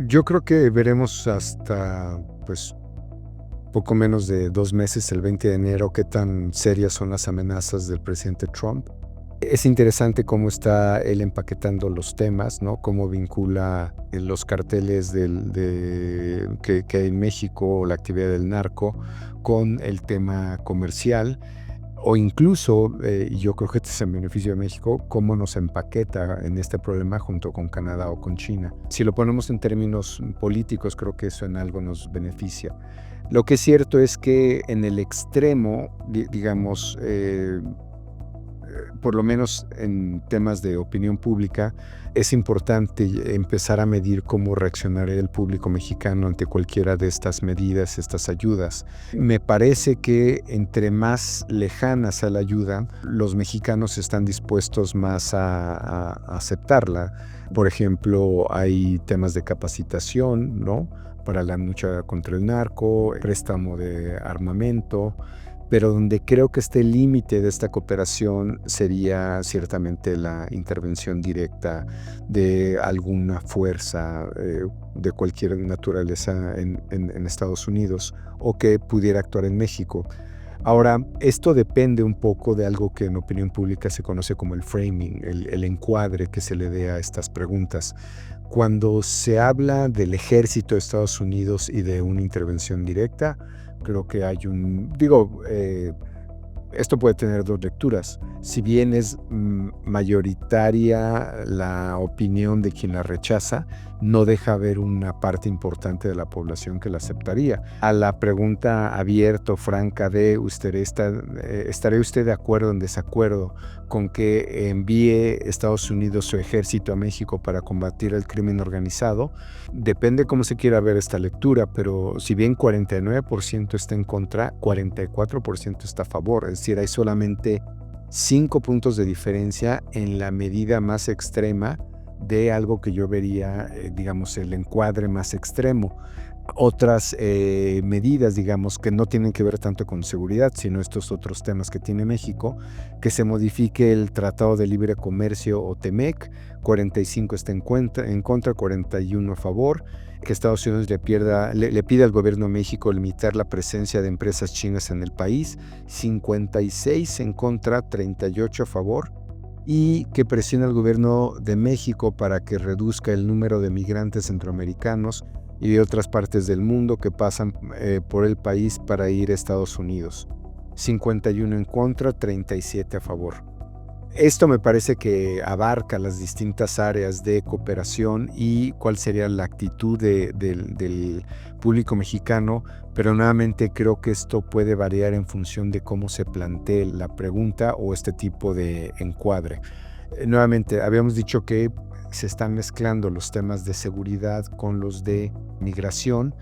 Yo creo que veremos hasta, poco menos de 2 meses, el 20 de enero, qué tan serias son las amenazas del presidente Trump. Es interesante cómo está él empaquetando los temas, ¿no? Cómo vincula los carteles que hay en México, la actividad del narco, con el tema comercial. O incluso, y yo creo que este es en beneficio de México, cómo nos empaqueta en este problema junto con Canadá o con China. Si lo ponemos en términos políticos, creo que eso en algo nos beneficia. Lo que es cierto es que en el extremo, digamos, por lo menos en temas de opinión pública, es importante empezar a medir cómo reaccionará el público mexicano ante cualquiera de estas medidas, estas ayudas. Me parece que entre más lejanas a la ayuda, los mexicanos están dispuestos más a aceptarla. Por ejemplo, hay temas de capacitación, ¿no? Para la lucha contra el narco, préstamo de armamento, pero donde creo que el límite de esta cooperación sería ciertamente la intervención directa de alguna fuerza de cualquier naturaleza en Estados Unidos o que pudiera actuar en México. Ahora, esto depende un poco de algo que en opinión pública se conoce como el framing, el encuadre que se le dé a estas preguntas. Cuando se habla del ejército de Estados Unidos y de una intervención directa, creo que hay esto puede tener dos lecturas. Si bien es mayoritaria la opinión de quien la rechaza, no deja ver una parte importante de la población que la aceptaría. A la pregunta abierta o franca de ¿estaré usted de acuerdo o en desacuerdo con que envíe Estados Unidos su ejército a México para combatir el crimen organizado? Depende cómo se quiera ver esta lectura, pero si bien 49% está en contra, 44% está a favor. Es decir, hay solamente 5 puntos de diferencia en la medida más extrema de algo que yo vería, digamos, el encuadre más extremo. Otras medidas, digamos, que no tienen que ver tanto con seguridad, sino estos otros temas que tiene México, que se modifique el Tratado de Libre Comercio o TEMEC, 45 está en contra, 41 a favor, que Estados Unidos le pide al gobierno de México limitar la presencia de empresas chinas en el país, 56 en contra, 38 a favor, y que presiona al gobierno de México para que reduzca el número de migrantes centroamericanos y de otras partes del mundo que pasan por el país para ir a Estados Unidos. 51 en contra, 37 a favor. Esto me parece que abarca las distintas áreas de cooperación y cuál sería la actitud del público mexicano, pero nuevamente creo que esto puede variar en función de cómo se plantee la pregunta o este tipo de encuadre. Nuevamente, habíamos dicho que se están mezclando los temas de seguridad con los de migración,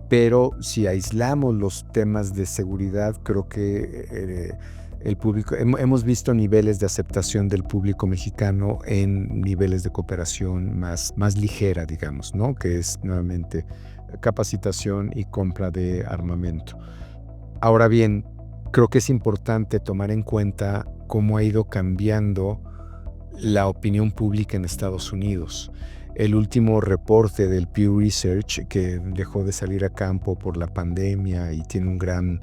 pero si aislamos los temas de seguridad, creo que el público, hemos visto niveles de aceptación del público mexicano en niveles de cooperación más ligera, digamos, ¿no? Que es nuevamente capacitación y compra de armamento. Ahora bien, creo que es importante tomar en cuenta cómo ha ido cambiando la opinión pública en Estados Unidos. El último reporte del Pew Research, que dejó de salir a campo por la pandemia y tiene un gran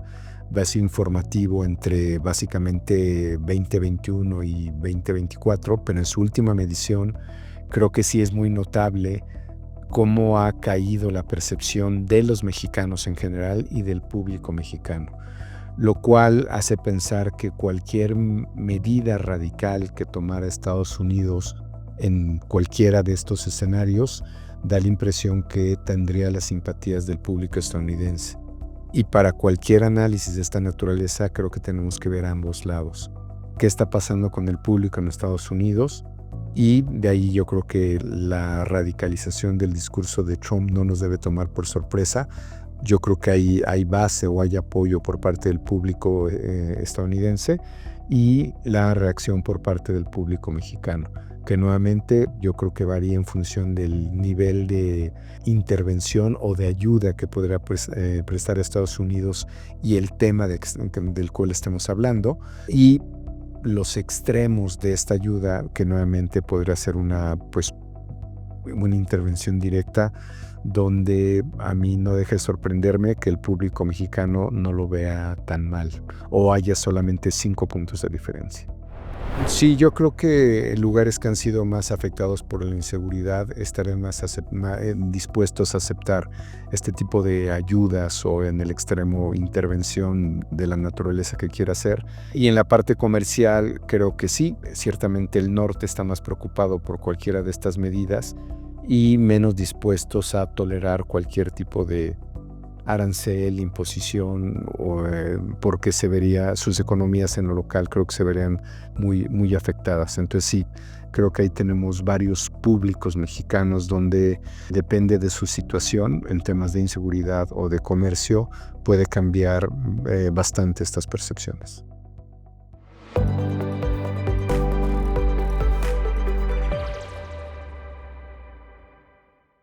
vacío informativo entre básicamente 2021 y 2024, pero en su última medición creo que sí es muy notable cómo ha caído la percepción de los mexicanos en general y del público mexicano, lo cual hace pensar que cualquier medida radical que tomara Estados Unidos en cualquiera de estos escenarios da la impresión que tendría las simpatías del público estadounidense. Y para cualquier análisis de esta naturaleza creo que tenemos que ver a ambos lados. ¿Qué está pasando con el público en Estados Unidos? Y de ahí yo creo que la radicalización del discurso de Trump no nos debe tomar por sorpresa. Yo creo que hay base o hay apoyo por parte del público estadounidense y la reacción por parte del público mexicano, que nuevamente yo creo que varía en función del nivel de intervención o de ayuda que podrá prestar a Estados Unidos y el tema del cual estemos hablando, y los extremos de esta ayuda, que nuevamente podría ser una intervención directa, donde a mí no deja de sorprenderme que el público mexicano no lo vea tan mal o haya solamente 5 puntos de diferencia. Sí, yo creo que lugares que han sido más afectados por la inseguridad estarán dispuestos a aceptar este tipo de ayudas o en el extremo intervención de la naturaleza que quiera hacer. Y en la parte comercial creo que sí, ciertamente el norte está más preocupado por cualquiera de estas medidas y menos dispuestos a tolerar cualquier tipo de arancel, imposición, porque sus economías en lo local creo que se verían muy afectadas. Entonces sí, creo que ahí tenemos varios públicos mexicanos donde depende de su situación en temas de inseguridad o de comercio, puede cambiar bastante estas percepciones.